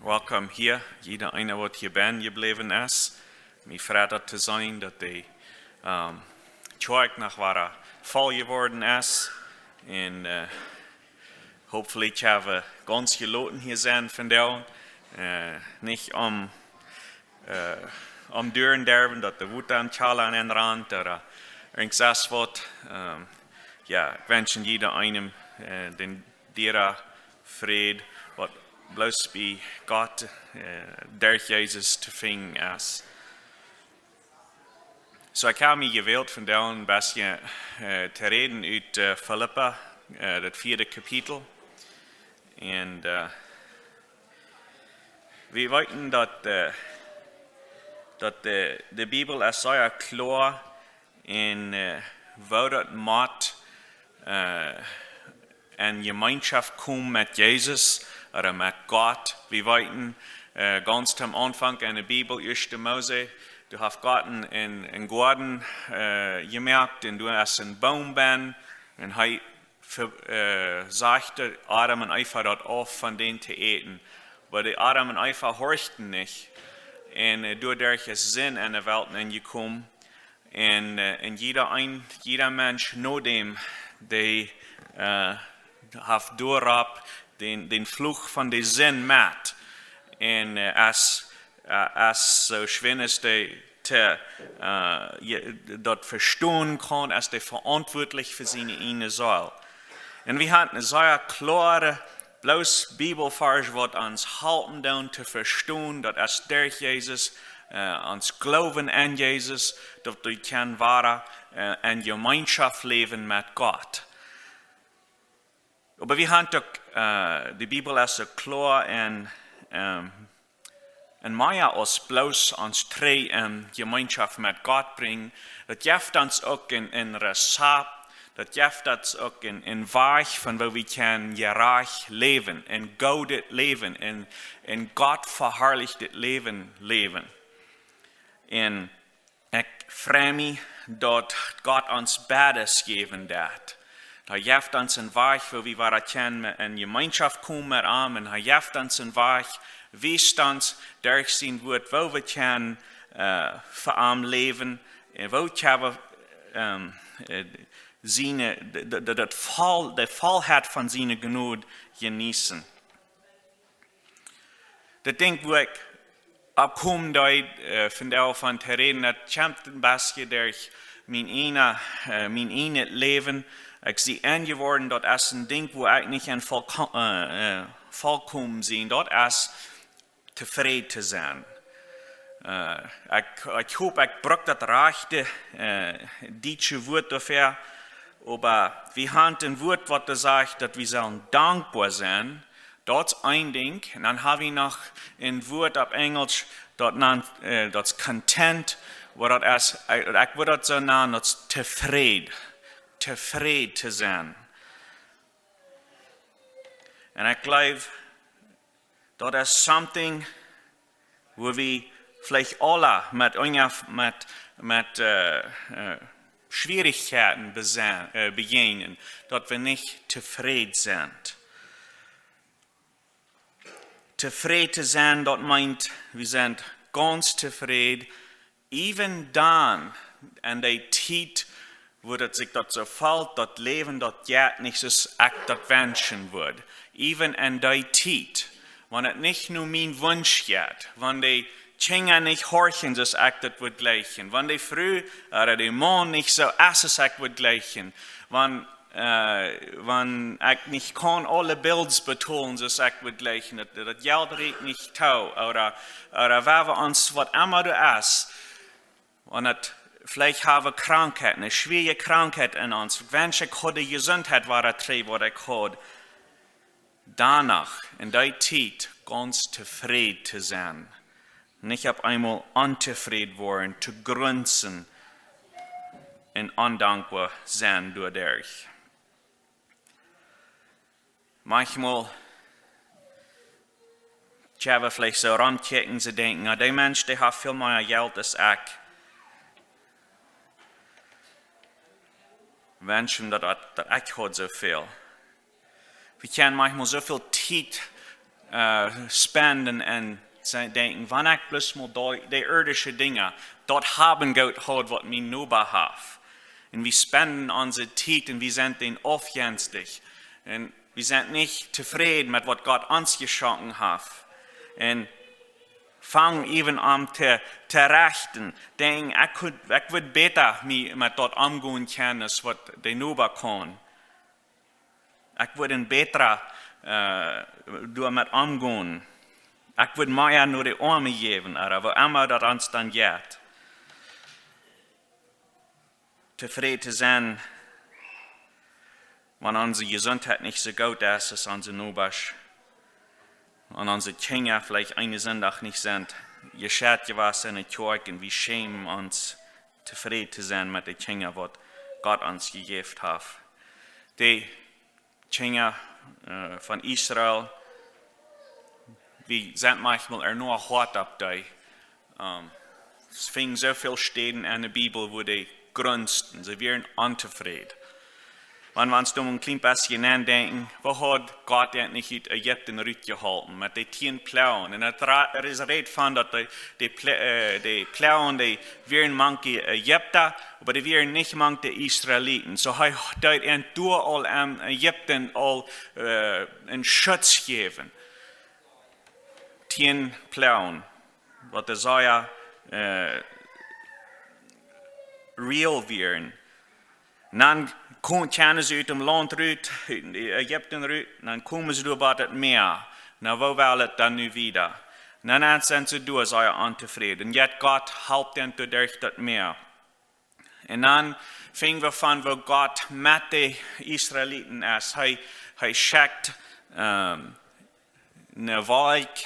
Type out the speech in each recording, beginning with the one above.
welkom hier. Jeder eine, wat hier ben gebleven is. Mij vreugde te zijn dat de kerk nog waar vol geworden is. En hopefully hebben we ganz geloten hier zijn vandaag. Niet om duren derven dat de woede aan tjallen en rand. Oder irgendwas wat. Ja, ik wens jeder einem den dierer vrede. Wat bloos bij God, durch Jezus te vinden is. So ik heb me gewählt vandaag een beetje te reden uit Philippa, het 4e kapitel. En we weten dat de Bijbel is zeer klaar en waar dat moet en gemeenschap komen met Jezus. Oder mit Gott. Wir weten ganz am Anfang in der Bibel, 1. Mose, du hast Gott in Garten gemerkt, und du hast ein Baum bin, und er sagte Adam und Eva dort auf, von denen zu eten. Aber die Adam und Eva horchten nicht. Und dadurch ist Sinn in der Welt angekommen. Und jeder Mensch, nur dem, der hat durchab, den Fluch von der Sinn mit. Und als so schön ist, dort verstehen kann, als der verantwortlich für seine eine soll. Und wir hatten eine sehr klare, bloß Bibelvers, was uns halten, dann zu verstehen, dass es durch Jesus, uns glauben an Jesus, dass wir können in Gemeinschaft leben mit Gott. Aber wir haben doch, die Bibel ist so klar und Maya uns bloß uns drei in Gemeinschaft mit Gott bringen. Das gibt uns auch in Rezept, das gibt uns auch in Weg, von wo wir können gerecht leben, in Gott leben, in Gott verherrlichtes Leben leben. Und ich freue mich, dass Gott uns beides geben wird. Hij geeft ons een weg waar we waar kunnen in gemeenschap komen met hem. En hij geeft ons een weg, wijst ons durch zijn woord, waar we kunnen voor hem leven. En waar we de volheid van zijn genade genießen. Dat denk ik opkomen dat vandaag van te reden, dat komt een beetje durch mijn ene leven. Ik zie aangeworden dat is een ding waar ik niet volkomen zie. Dat is tevreden te zijn. Ik hoop, ik bruk dat rechte Duitse woord dafür. Maar we hebben een woord wat zegt dat we zullen dankbaar zijn. Dat is een ding. En dan hebben we nog een woord op Engels dat is content. Wat dat is, ik wil dat zo noemen, dat is tevreden. Tevreden te zijn. En ik geloof dat is something waar we vielleicht alle met Schwierigkeiten beginnen, dat we niet tevreden zijn. Tevreden te zijn, dat meint, we zijn ganz tevreden, even dan en die tijd wo das sich dort so fällt, das Leben, das jetzt nicht so das wünschen wird. Even in der Zeit, wenn es nicht nur mein Wunsch geht, wenn die Kinder nicht horchen, das das wird gleichen. Wenn die Früh oder die Mann nicht so essen, das wird gleichen. Wenn ich nicht kann alle Bilder betonen, das wird gleichen. Das Geld reicht nicht tau. Oder wenn wir uns, was immer du isst, wenn es vielleicht habe ich Krankheit, eine schwere Krankheit in uns. Wenn ich die Gesundheit war, was ich hatte, danach, in der Zeit, ganz zufrieden zu sein. Nicht auf einmal unzufrieden worden, zu grunzen und undankbar sein dadurch. Manchmal, ich habe vielleicht so rumkicken, zu denken, der Mensch, der hat viel mehr Geld als ich. Menschen, dat ik had zoveel. We kunnen manchmal zoveel tijd spenden und denken, wann ich bloß mal die irdische Dinge dort haben Gott hat, was mir Nuba hat. Und wir spenden unsere Zeit und wir sind den aufjenstig. Und wir sind nicht zufrieden mit was Gott uns geschenkt hat. Und fangen even an zu rechten. Denken, ich würde besser mit dort umgehen können, als was die Nuba kann. Ich würde besser damit umgehen. Ich würde mehr nur die Arme geben, aber wo immer das uns dann geht. Zufrieden zu sein, wenn unsere Gesundheit nicht so gut ist, als unsere Nubasch. Und unsere Kinder vielleicht eine Sonntag nicht sind. Geschert was in der Kirche und wir schämen uns, zufrieden zu sein mit den Kindern, was Gott uns gegeben hat. Die Kinder von Israel, wir sind manchmal nur hart auf die. Es fing so viele Stellen in der Bibel, wo die grunzten, sie wären unzufrieden. Wenn wir uns da ein klein bisschen nachdenken, wo hat Gott endlich in Ägypten gehalten, mit den 10 Plauen. Und ist Rede von, dass die Plauen, die wären manche Ägypter, aber die wären nicht manche Israeliten. So hat er durch all Ägypten einen Schutz gegeben. 10 Plauen, was der Säuer real wären. Und dann kennen sie aus dem Land raus, Ägypten raus, dann kommen sie über das Meer. Na, wo will es dann nu wieder? Und dann sind sie durch, sei unzufrieden. Und jetzt Gott helpt ihnen durch das Meer. Und dann fingen wir von, wo Gott mit den Israeliten ist. Er schickt eine Wolke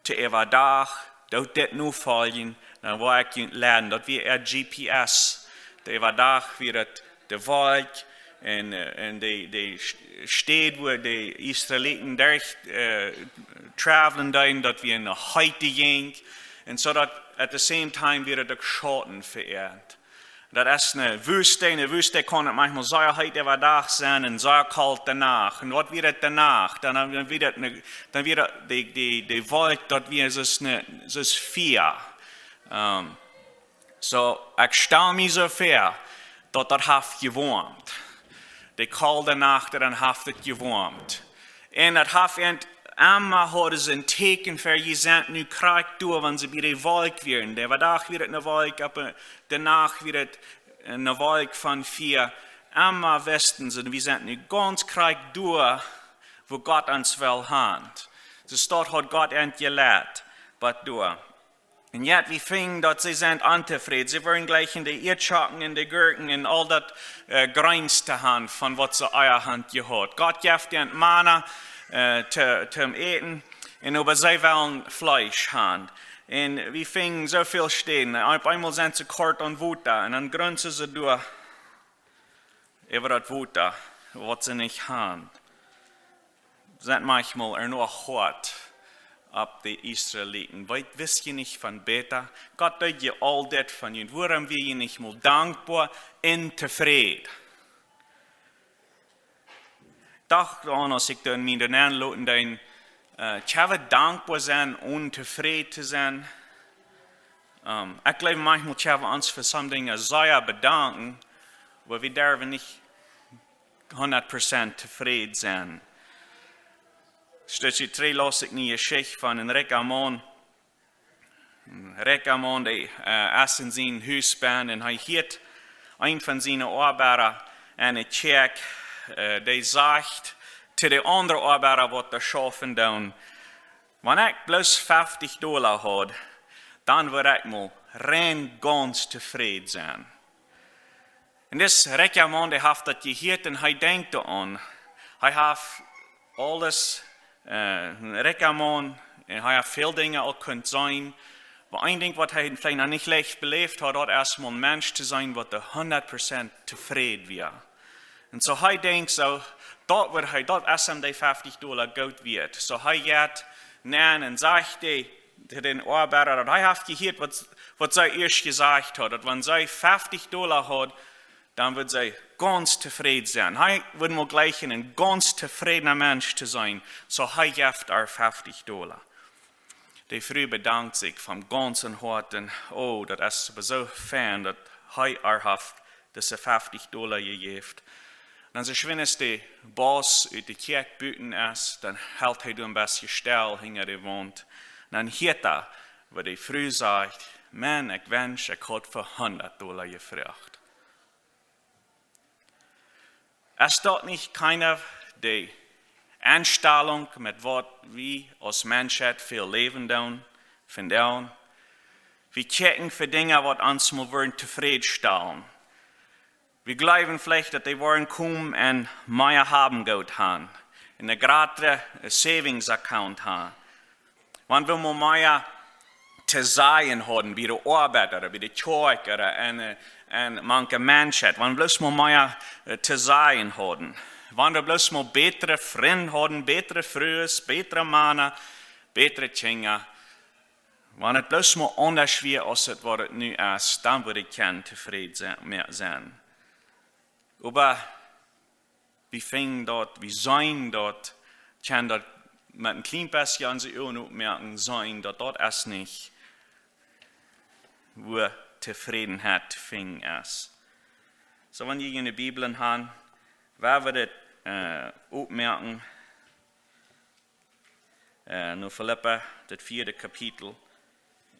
zu ihrer Dach, dort das nur folgen, dann war ich lernen, dort wie GPS. Der Dach wird de Wolk en de steed waar de Israëlieten durch travelen dan, dat we in de heite ging, en so dat at the same time weer de schoten verehrt. Dat is een woestijn kan het manchmal zeer heet over dag zijn en zeer kalt danach. En wat weer het danach? Dan weer de Wolk, dat weer zo'n vier. So, ik stel me zo ver, dat heeft gewarmd. De koude nacht, dan heeft het gewarmd. En dat heeft einmal hadden ze een teken voor je zijn nu krijgt door, wanneer ze bij de wolk weer. De dag weer het een wolk, op de nacht weer het een wolk van 4. Einmal wisten ze, we zijn nu ganz krijgt door, wo Gott ons wil hand. Dus dat had God end geleerd, wat door. En yet we fingen dat ze zijn untevreden. Ze waren gleich in de Eertschaken, in de Gurken en al dat Greins te hand van wat ze eier hand gehad. God geeft ihnen Manna zum Eten en aber zij willen Fleisch hand. En we fingen zoveel stehen. Op einmal zijn ze kort aan Wuta en dan grunzen ze door over dat Wuta, wat ze niet hand. Zijn manchmal nur hart ab die Israeliten. Wisst ihr nicht von beter? Gott tut je all das von ihnen. Warum wir je nicht mal dankbar und zufrieden? Dacht an, als ich dann mit den Leuten dann, ich habe dankbar sein und zufrieden zu sein. Ich glaube manchmal, ich habe uns für some Dinge sehr bedanken, aber wir dürfen nicht 100% zufrieden sein. Stukje 3 las ik niet een geschichte van een rijke man. Een rijke man die is in zijn huis bent en hij heeft een van zijn arbeiders en een check die zegt te de andere arbeider wat de schaffen doen. Wanneer ik plus $50 had, dan word ik mal rein ganz tevreden zijn. En deze rijke man die heeft dat gehoord en hij denkt aan. Hij heeft alles. Een rijke man, en hij heeft veel dingen al kunnen zijn. Maar één ding wat hij vielleicht nog niet leicht beleefd had, dat erstmal een mens te zijn wat de 100% tevreden was. En zo hij denkt zo, dat is hem die $50 goed wird. Zo hij gaat naar en zegt tegen den arbeider, dat hij heeft gehoord wat zij eerst gezegd had. Dat wanneer zij $50 had, dann wird sie ganz zufrieden sein. Hij wird mal gleich ein ganz zufriedener Mensch zu sein, so hij gibt er $50. Die Frau bedankt sich vom ganzen Herzen, oh, das ist so fern, dass hij hat diese $50 gegeben. Dann so wenn es der Boss uit de kerk buiten ist, dann hält er ein bisschen still hinter der Wand. Dann hört er, wo die Frau sagt, Mann, ich wünsche, ich hätte für $100 gefragt. Ist dort nicht keiner die Einstellung, mit was wir als Menschheit viel Leben tun, finden? Wir checken für Dinge, was uns mal wollen zufriedenstellen. Wir glauben vielleicht, dass die wollen kommen und mehr haben Geld haben, in einer gerade Savings-Account haben. Wenn wir mal mehr zu sein haben, wie die Arbeiter, wie die Kirche oder manche Menschen, wenn wir bloß mal mehr zu sein haben, wenn wir bloß mal bessere Freunde haben, bessere Frühe, bessere Männer, bessere Kinder, wenn es bloß mal anders schwer ist, als es nu ist, dann würde ich kein zufrieden sein. Aber wir fingen dort, wir sein dort, kann dort mit einem kleinen bisschen an sich merken, sein, dass dort ist nicht, wo Zufriedenheit fing ist. So, wenn ihr in der Bibel habt, wer wird auch merken, nur Philippa, das 4. Kapitel,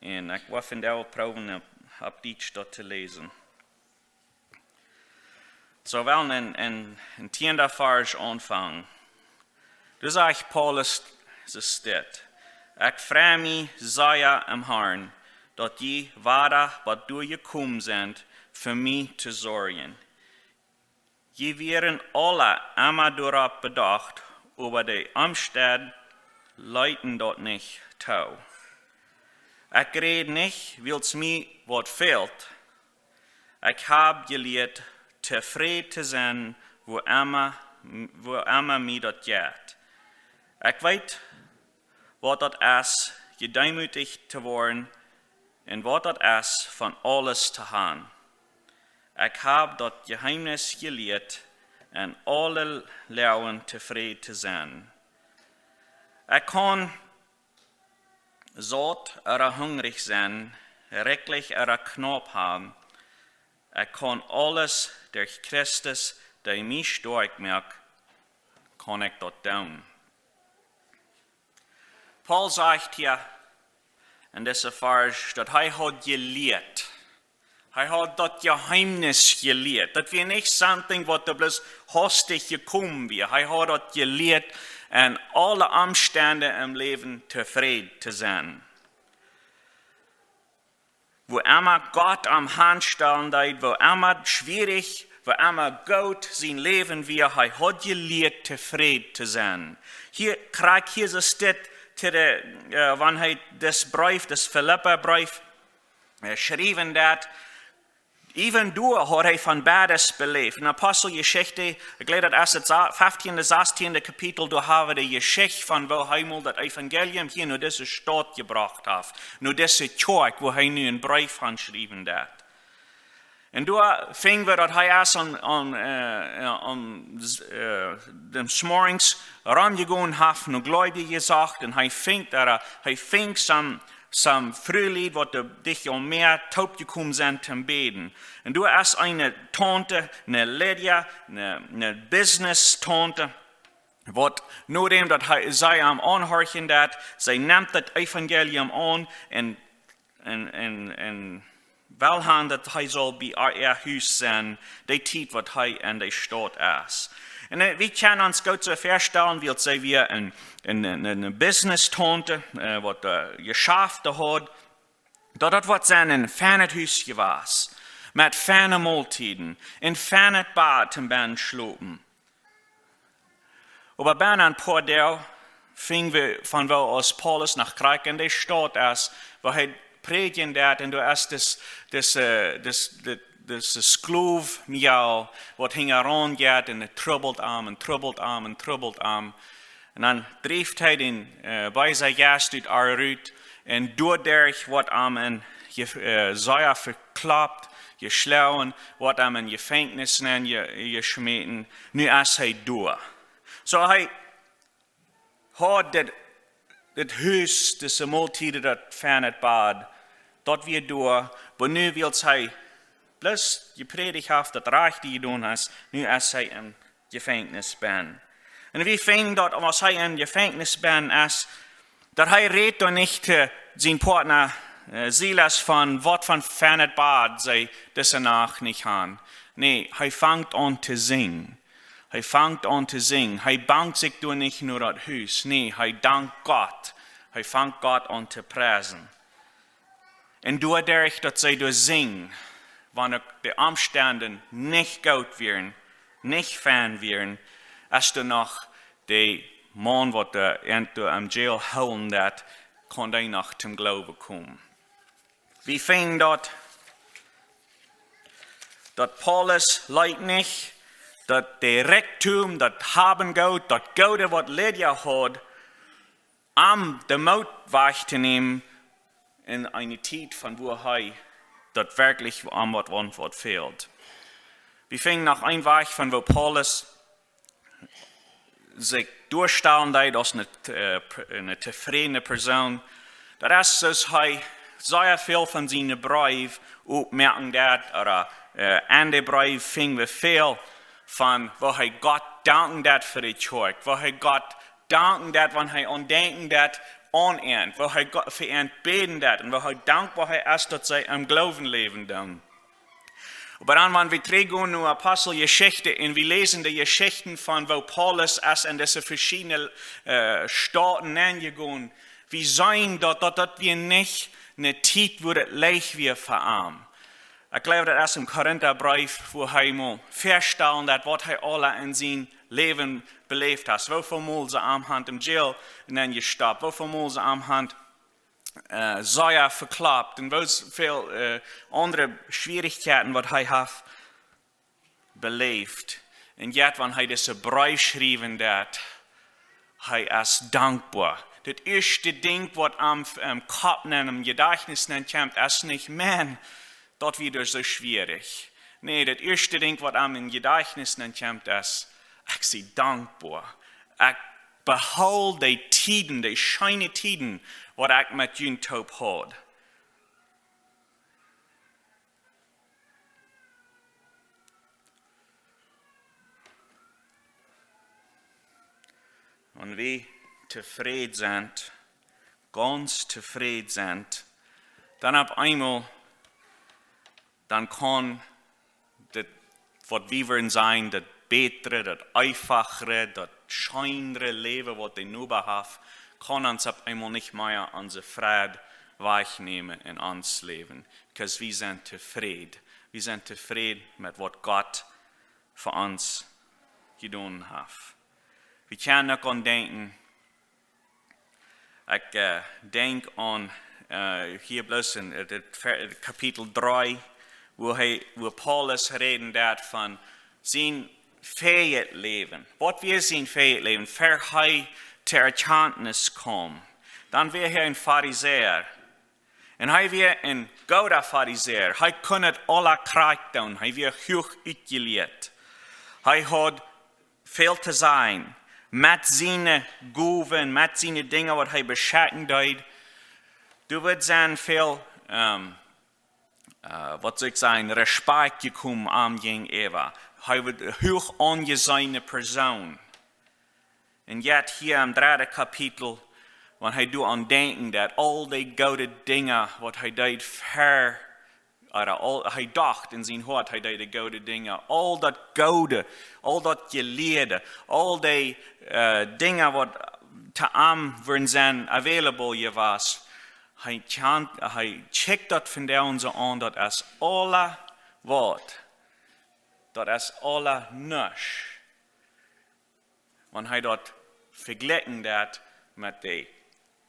und ich war von der proben, ab Deutsch dort zu lesen. So, wir wollen in 10. Vers anfangen. Du sagst Paulus, es steht, ich freue mich sehr im Herrn, dass die Ware, was durchgekommen sind, für mich zu sorgen. Je wären alle immer darauf bedacht, aber die Umstände leiten dort nicht tau. Ich rede nicht, weil es mir was fehlt. Ich habe gelernt, zufrieden zu sein, wo immer mir das geht. Ich weiß, was das ist, gedemütigt zu werden, und was das ist, von alles zu haben. Ich habe das Geheimnis gelehrt, in alle Lehren zufrieden zu sein. Ich kann satt oder hungrig sein, reichlich oder knapp haben. Ich kann alles durch Christus, der mich stark macht, kann ich das tun. Paul sagt hier in dieser Vers, dass er hat gelehrt. Er hat das Geheimnis gelehrt. Das wir nicht something, was da bloß hastig gekommen wird. Er hat das gelehrt, in alle Umstände im Leben zufrieden zu sein. Wo immer Gott am Handstellen steht, wo immer schwierig, wo immer Gott sein Leben wird, er hat gelehrt, zufrieden zu sein. Hier so steht, wenn er das Brief, das Philippa-Brief, geschrieben hat, even du hat er von beides belebt. In Apostelgeschichte, ich glaube, das ist das 15. 16. Kapitel, da haben wir die Geschichte von, wo er mal das Evangelium hier nur diese Stadt gebracht hat. Nur diese Kirche, wo er nun einen Brief geschrieben hat. Und da fingen wir, dass er erst des Morgens rangegangen hat und Gläubige gesagt, und er fing some Frühlied, wo dich um mehr taub gekommen sind zum Beten. Und du hast eine Tante, eine Lydia, eine Business-Tante, wo nur dem, dass sie am Anhorchen hat, sie nimmt das Evangelium an und weil han dass er soll bei ihr Haus sein, die Zeit, was er in der Stadt ist. Und wir können uns gut so vorstellen, wie sie wir eine Business-Tante, die geschafft hat, das wird sein fernes Haus gewesen, mit fernen Mahlzeiten, in fernes Bad zum Bett schlafen. Aber bei ein paar Tagen fingen wir von wo aus Paulus nach Krieg in der Stadt ist, wo er predigen hat, und du hast das Sklav Miau, was heran geht, und er trubbelt am. Und dann trifft er den bei seinem Gast aus und dadurch wird am ein Säuer verklappt, geslagen, wat hem in Gefängnis geschmeten, nu is hij door. Zo hij had dit huis, deze måltiden, dat fan het bad, dat weer door, maar nu wil hij, plus je predigt heeft, dat recht die je doen hast, nu is hij in Gefängnis ben. En wie vindt dat als hij in Gefängnis ben is, dat hij redt dan niet zijn partner Silas van wat van fan het bad zij deze nacht niet gaan. Nee, hij vangt aan te zingen. Hij vangt aan te zingen. Hij bangt zich door niet naar dat huis. Nee, hij dankt God. Hij vangt God aan te prijzen. En doordat dat zij door zingen, wanneer de omstanden niet goed werden, niet fijn werden, is er nog de man wat in jail houden dat, kon hij nog ten geloven komen. We vinden dat Paulus leidt niet, dat de rectum, dat haben Gott, dat Gode wat Lydia had, om de moed weg te nemen in een tijd van waar hij dat wirklich aan wat antwoord fehlt. We vinden nog een weg van waar Paulus zich doorstellen deed als een tevreden persoon. Dat is zoals hij zeer veel van zijn brief opmerken dat, en de brief vingen we veel van waar hij God danken dat voor de kerk, waar hij God danken dat, wanneer hij ontdenken dat onend, waar hij God voor beden dat, en waar hij dankbaar is dat zij am geloven leven doen. Maar dan, wanneer we teruggaan naar Apostelgeschichte en we lezen de Geschichten van waar Paulus is in deze verschillende staten aangegaan, we zien dat we niet een tijd waar het leeg weer verarmt. Ik geloof dat is een Korintherbrief, waar hij moet feststellen dat wat hij alle in zijn leven beleefd heeft. Hoeveel maal ze am hand im jail gestapt, hoeveel maal ze am hand zeer verklapt en hoeveel andere schwierigheden wat hij heeft beleefd. En jet, wanneer hij deze brief schreef, dat hij is dankbaar. Het eerste ding wat am kop en am gedächtnis komt, is niet, man, dat weer zo schwierig. Nee, het eerste ding wat am in gedächtnis komt, is, ik zie dankbaar. Ik behoud de tijden, de schijne tijden, wat ik met jullie top had. En wie tevreden zijn, ganz tevreden zijn, dan op eenmaal, dan kan dat wat we willen zijn, dat betere, dat einfachere, dat schijnere leven wat de nu heeft, kan ons op eenmaal niet meer onze vrede wegnemen in ons leven. Because we zijn tevreden. We zijn tevreden met wat God voor ons gedaan heeft. We kunnen ook aan denken. Ik denk aan hier bloos in het kapitel 3, waar Paulus reden dat van zijn vrijheid leven. Wat weer zijn vrijheid leven? Voor hij ter erkenntnis komt. Dan weer hij een fariseer. En hij weer een goede fariseer. Hij kon het alle kracht doen. Hij weer hoog uitgeleerd. Hij had veel te zijn. Met zijn goven, met zijn dingen wat hij beschatten deed. Er wordt zijn veel, wat zou ik zeggen, respect gekomen aan gegenüber. Hij wordt hoog aangezien persoon. En jet hier im 3. kapitel, wanneer hij doet aan denken dat al die goede dingen wat hij deed hij dacht in zijn hart, hij deed de goede dingen. Al dat goede, al dat geleerde, al die dingen wat te am worden zijn available was. Hij checkt dat van ons aan, dat is alle wat. Dat is alle niks. Wanneer hij dat vergelijkt dat met de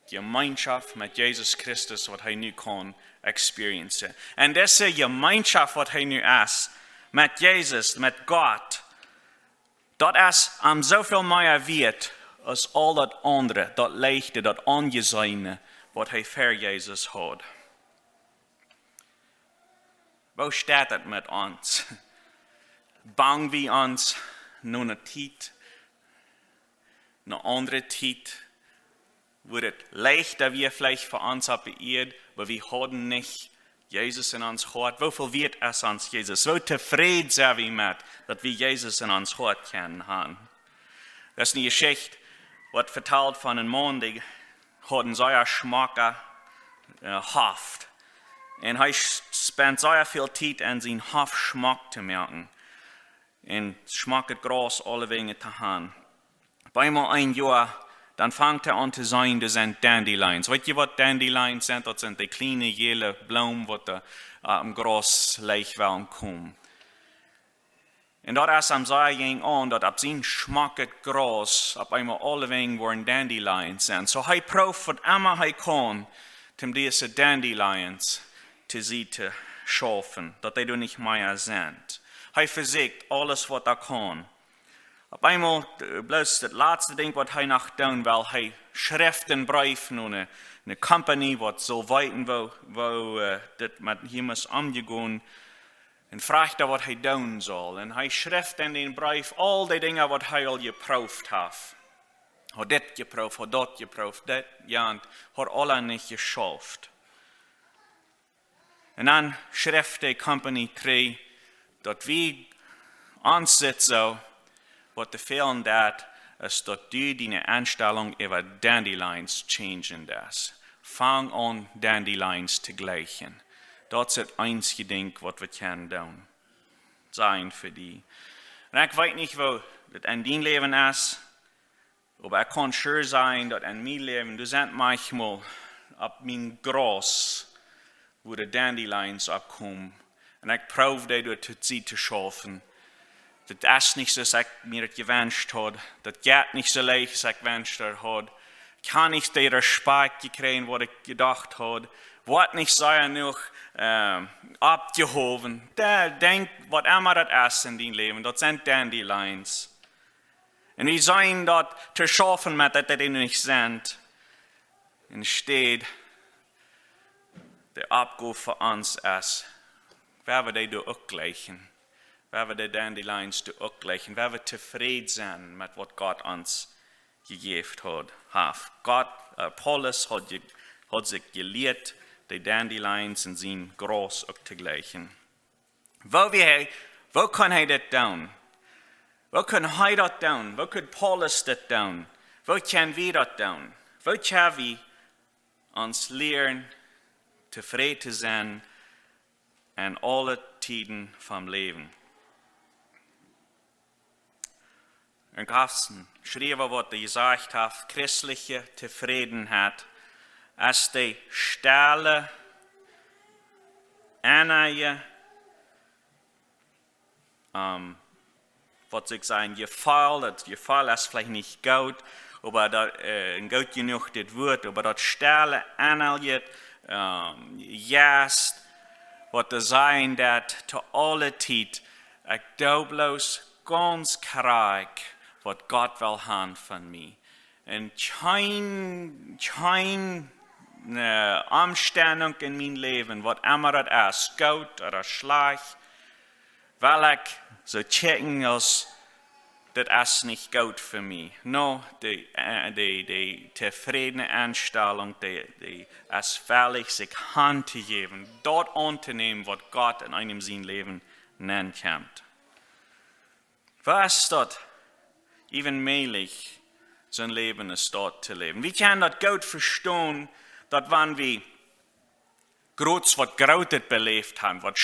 gemeenschap met Jezus Christus, wat hij nu kan experiencen. En deze gemeenschap wat hij nu is, met Jezus, met God, dat is zoveel meer weet als al dat andere, dat lichte, dat aangeziene, wat hij voor Jezus had. Wo steht das mit uns? Bang wir uns nur eine Zeit, eine andere Zeit, wo es leichter wir vielleicht für uns abbeirrt, weil wir haben nicht Jesus in uns Hort. Wofür wird es uns Jesus? So zufrieden sind wir mit, dass wir Jesus in uns Hort kennen haben. Das ist eine Geschichte, was vertelt von einem Mann, der hat einen sehr schmacker Haft. Und er spendet sehr viel Zeit an seinen Haftschmack zu merken. Und schmeckt groß alle Wege zu haben. Bei einmal ein Jahr, dann fängt er an zu sein, das sind Dandelions. Weißt ihr, was Dandelions sind? Das sind die kleinen, gelben Blumen, die am Gras Leichwellen kommen. Und dort ist am sehr ging an, dass ab sein schmeckt Gras, ab einmal alle Wege waren Dandelions sind. So er probt, was immer er kann, um diese Dandelions zu sie zu schaffen, dass die nicht mehr sind. Er versucht alles, was er kann. Auf einmal, bloß das letzte Ding, was er noch tun will, er schreibt einen Brief an eine Company, die so weit wo das mit ihm ist umgegangen, und fragt er, was er tun soll. Und er schreibt in den Brief all die Dinge, was er all geprüft hat. Hat das geprüft, hat das geprüft, das, ja, und hat alle nicht geschafft. Und dann schreibt die Company 3, dass wir uns so, was der Fehlen dat, ist, dass du deine Einstellung über Dandelions changen das. Fang an, Dandelions zu gleichen. Das ist das einzige Ding, was wir können tun. Sein für die. Und ich weiß nicht, wo das in dein Leben ist, aber ich kann sure sein, dass in meinem Leben, du sind manchmal ab mein Gras, wo die Dandelions abkommen. Und ich probiere, die durch sie zu schaffen. Das ist nicht so, als ich mir das gewünscht habe. Das geht nicht so leicht, als ich gewünscht habe. Ich kann nicht den Respekt gekriegt, was ich gedacht habe. Wird nicht sehr noch abgehoben. Denk, was immer das ist in deinem Leben, das sind Dandelions. Und die sind dort zu schaffen, mit dass die nicht sind. Und steht, der Abgabe für uns ist, wer wir die auch gleichen. Wer wir die Dandelions auch gleichen. Wer wir zufrieden sein mit was Gott uns gegeben hat. Paulus hat sich gelehrt, die Dandelions in sein Gras auch zu gleichen. Wo kann er das tun? Wo kann er das tun? Wo kann Paulus das tun? Wo können wir das tun? Wo können wir uns lernen, zufrieden zu sein an alle Zeiten vom Leben? Und Carsten schrieb, was er gesagt hat, christliche Zufriedenheit als die Stelle einer, was ich sagen, Gefall ist vielleicht nicht gut, aber das gut genug das Wort, aber das Stelle einer jetzt, was er sagen, dass zu aller Zeit, ich glaube bloß ganz krank, was Gott will haben von mir. Und keine Umstellung in mein Leben, was immer das ist, gut oder schlecht, weil ich so checken, als das ist nicht gut für mich. No, die zufriedene Einstellung, die ist fällig, sich Hand zu geben, dort anzunehmen, was Gott in einem sein Leben nennen kann. Was ist das? Even möglich, sein Leben ist dort zu leben. Wir können das gut verstehen, dass wenn wir groß was Grautet belebt haben, was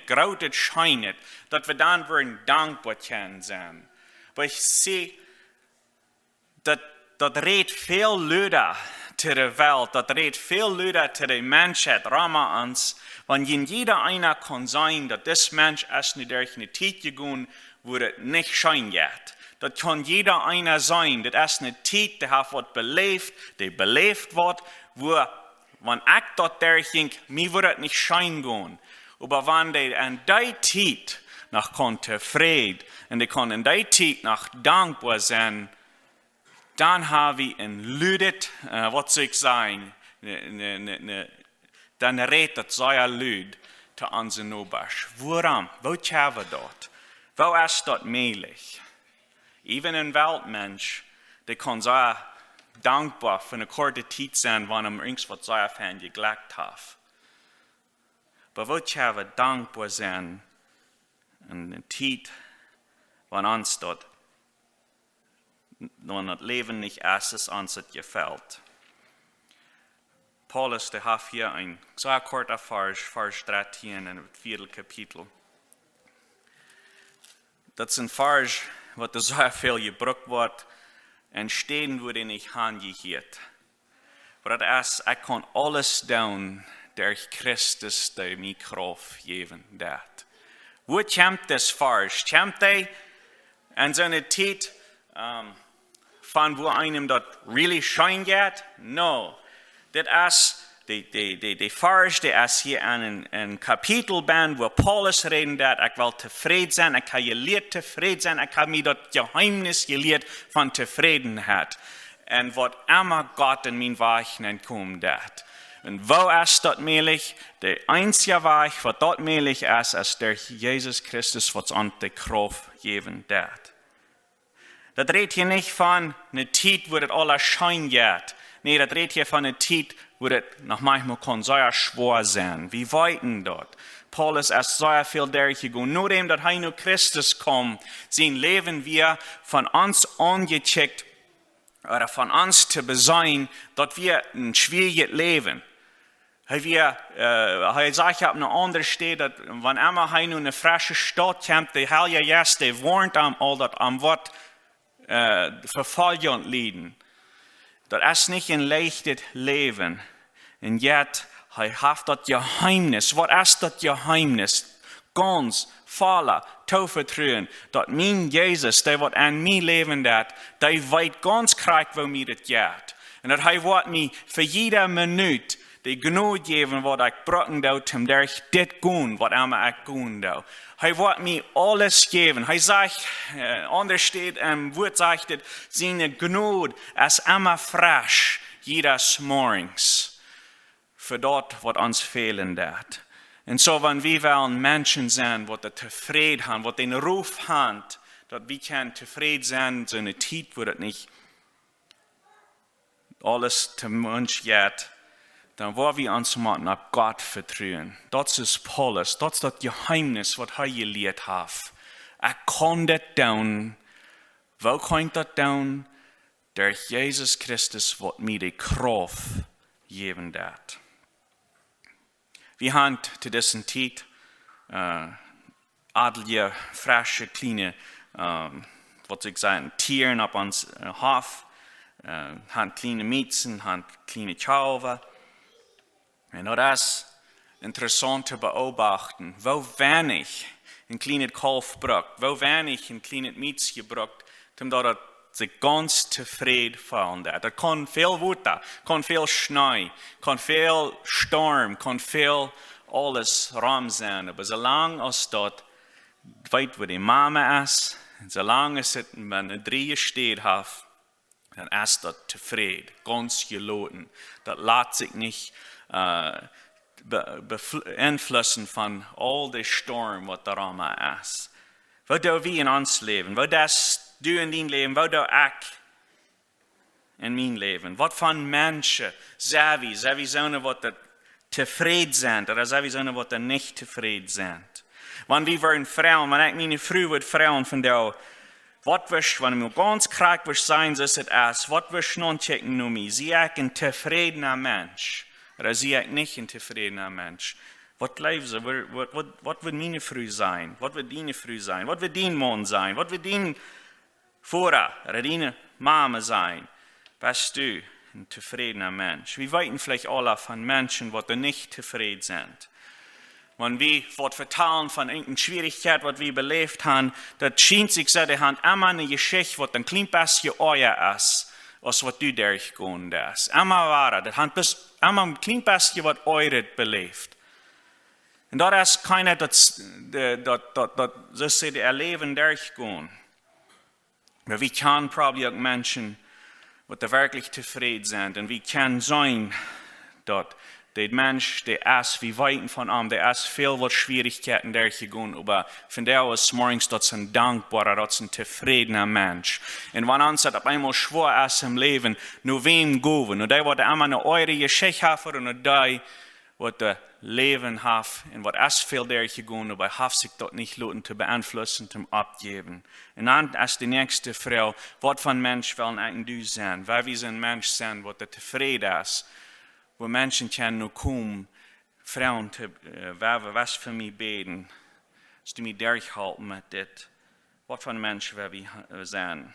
Grautet scheinet, dass wir dann werden dankbar können sein. Aber ich sehe, das redet viel Leute zu der Welt, das redet viel Leute zu der Menschheit, Rama uns, wenn jeder einer kann sein, dass das Mensch erst nicht durch eine Zeit gegangen, wo es nicht schein geht. Das kann jeder einer sein, das ist eine Zeit, der hat was belebt wird, wo, wenn ich dort durchging, mir würde es nicht schein gehen. Aber wenn die in der Zeit noch zufrieden und die kann in der Zeit noch dankbar sein, dann habe ich ein Lüdet, was soll ich sagen, dann redet das sehr Lüd, zu unseren Nobers. Woran? Wo tja wir dort? Wo ist dort möglich? Even ein Weltmensch, der kann sehr dankbar für eine kurze Zeit sein, wenn er irgendwas sehr von geglaubt hat. Aber wo tja wir dankbar sein in der Zeit, wenn uns dort, wenn das Leben nicht ist, es uns gefällt. Paulus, der hat hier ein sehr kurzer Vers 13 in dem 4. Kapitel. Das ist ein Vers, wo sehr viel gebraucht wird, und stehen wurde nicht angehört. Aber das ist, ich kann alles tun, durch Christus, der mir Kraft geben wird. Wo kommt das Vers? Kommt er in so einer Zeit, von wo einem das really schein geht? No. Das ist die Vers, der ist hier ein Kapitelband, wo Paulus reden wird, ich will zufrieden sein, ich habe gelehrt zufrieden sein, ich habe mir das Geheimnis gelehrt von Zufriedenheit. Und was immer Gott in mein Weichen entkommen wird. Und wo ist das möglich? Der einzige Weg, was dort möglich ist durch Jesus Christus, was uns die Kraft geben wird. Das redet hier nicht von einer Zeit, wo das alles schein geht. Nee, das redet hier von einer Zeit, wo das noch manchmal kann sehr schwer sein. Wie weit denn dort? Paulus ist sehr viel durchgegangen. Nur dem, dass er nur Christus kommt, sein Leben wir von uns angecheckt oder von uns zu besein, dass wir ein schwieriges Leben. Er sagt, ich habe eine andere Stelle, dass wenn immer er nur eine frische Stadt kommt, der Heilige Geist, der warnt all das am Wort Verfolgung leiden. Das ist nicht ein leichtes Leben. Und jetzt hat das Geheimnis. Was ist das Geheimnis? Ganz voller Vertrauen, dass mein Jesus, der wird an mir leben wird, der weiß ganz klar, wo mir das geht. Und dass er wird mir für jede Minute die Gnade geben, was ich brauchen darf, um durch das tun, was immer ich tun darf. Er wird mir alles geben. Er sagt, anders steht im Wort, sagt, seine Gnade ist immer frisch, jedes Morgens, für dort, was uns fehlen wird. Und so, wenn wir wollen Menschen sein, die zufrieden haben, die den Ruf haben, dass wir können zufrieden sein, so eine Zeit, wo das nicht alles zum Mensch geht, dann wollen wir uns mal auf Gott vertrauen. Das ist Paulus, das ist das Geheimnis, was er gelehrt hat. Er kann das tun. Wo kann das tun? Durch Jesus Christus, was mir die Kraft geben wird. Wir haben zu dieser Zeit adelige, frische, kleine, was ich sagen, Tieren auf uns Hof, haben kleine Mädchen, haben kleine Schafe. Und das ist interessant zu beobachten, wo wenig ein kleines Kalf braucht, wo wenig ein kleines Mädchen braucht, damit sich ganz zufrieden fühlen. Das kann viel Wetter, kann viel Schnee, kann viel Sturm, kann viel alles Raum sein. Aber solange es dort weit, wo die Mama ist, solange es in einer Dreh steht, dann ist das zufrieden, ganz gelassen. Das lässt sich nicht beeinflussen von all den Sturm, was da rum ist. Wo du wir in uns leben, wo das du in dein Leben, wo du ich in mein Leben. Was von Menschen sind wir so, die zufrieden sind, oder sind wir so, die nicht zufrieden sind. Wenn wir waren Frauen, wenn ich meine Frau wird Frauen von der, was wirst du, wenn du ganz krank wirst sein, so ist es, was wirst du nun checken, nur mich? Sie ist ein zufriedener Mensch. Oder sie ist nicht ein zufriedener Mensch. Was glaubst du, was wird meine Frau sein? Was wird deine Frau sein? Was wird dein Mann sein? Was wird dein Vater oder deine Mama sein? Bist du ein zufriedener Mensch? Wir wissen vielleicht alle von Menschen, die nicht zufrieden sind. Wenn wir vertellen von irgendeiner Schwierigkeit, was wir belebt haben, das scheint sich so, die haben immer eine Geschichte, die ein klein bisschen euer ist, als was du durchgegangen hast. Immer war das haben bis immer ein klein bisschen was eure belebt. Und da ist keiner, das sie erleben durchgehen. Aber wir kennen probably auch Menschen, die wirklich zufrieden sind. Und wir können sein, dass Der Mensch, der ist wie weit von ihm, der ist viel was Schwierigkeiten durchgegangen, aber von der aus morgens, das ist ein dankbarer, das ist ein zufriedener Mensch. Und wenn uns das auf einmal schwer ist im Leben, nur wem gehen, und der wird immer eine eure Geschichte haben, und der wird das Leben haben, und wird erst viel durchgegangen, aber hat sich dort nicht lassen zu beeinflussen, zum Abgeben. Und dann ist die nächste Frau, was für ein Mensch will eigentlich du sein? Weil wir ein Mensch sein, der zufrieden ist. Wo Menschen können nur kommen, Frauen, was für mich beten, dass du mich durchhalten mit das. Was für ein Mensch will wir sein?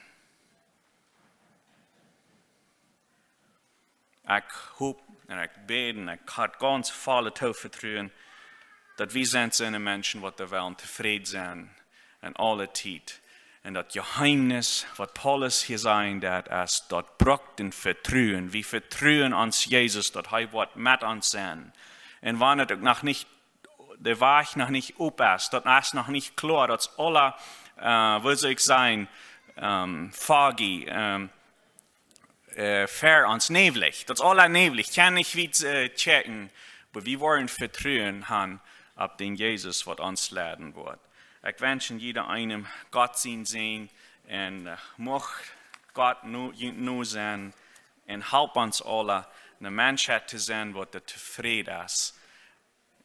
Ich hoffe und ich bete und ich habe ganz volle Vertrauen, dass wir sind so eine Menschen, die wollen zufrieden sein in aller Zeit. Und das Geheimnis, was Paulus hier sagt, ist, dort braucht ein Vertrauen. Wir vertrauen uns Jesus, dass er wird mit uns sein. Und wenn es noch nicht, der Weg noch nicht up ist, das ist noch nicht klar, dass alle, wie soll ich sagen, foggy, fair uns neblig. Das ist alle neblig, kann nicht wieder checken. Aber wir wollen Vertrauen haben, auf den Jesus, was uns leiten wird. Ich wünsche jeder einem Gott sehen und mag Gott nur sein und help uns alle, eine Menschheit zu sein, die zufrieden ist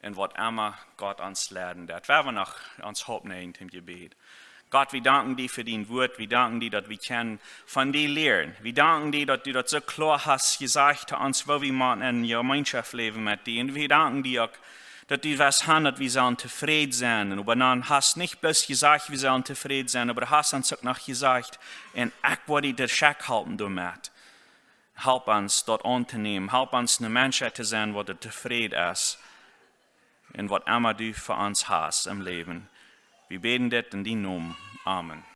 und was immer Gott uns leiten wird. Werden wir noch uns hochnehmen im Gebet. Gott, wir danken dir für dein Wort, wir danken dir, dass wir können von dir lernen. Wir danken dir, dass du das so klar hast gesagt zu uns, wo wir in Gemeinschaft leben mit dir. Und wir danken dir, dass du was hast, dass wir sollen zufrieden sein. Aber dann hast nicht bloß gesagt, wir sollen zufrieden sein, aber hast uns auch noch gesagt, und ich werde dir Scheck halten damit. Help uns, dort anzunehmen. Help uns, eine Menschheit zu sein, die zufrieden ist. Und was immer du für uns hast im Leben. Wir beten das in deinem Namen. Amen.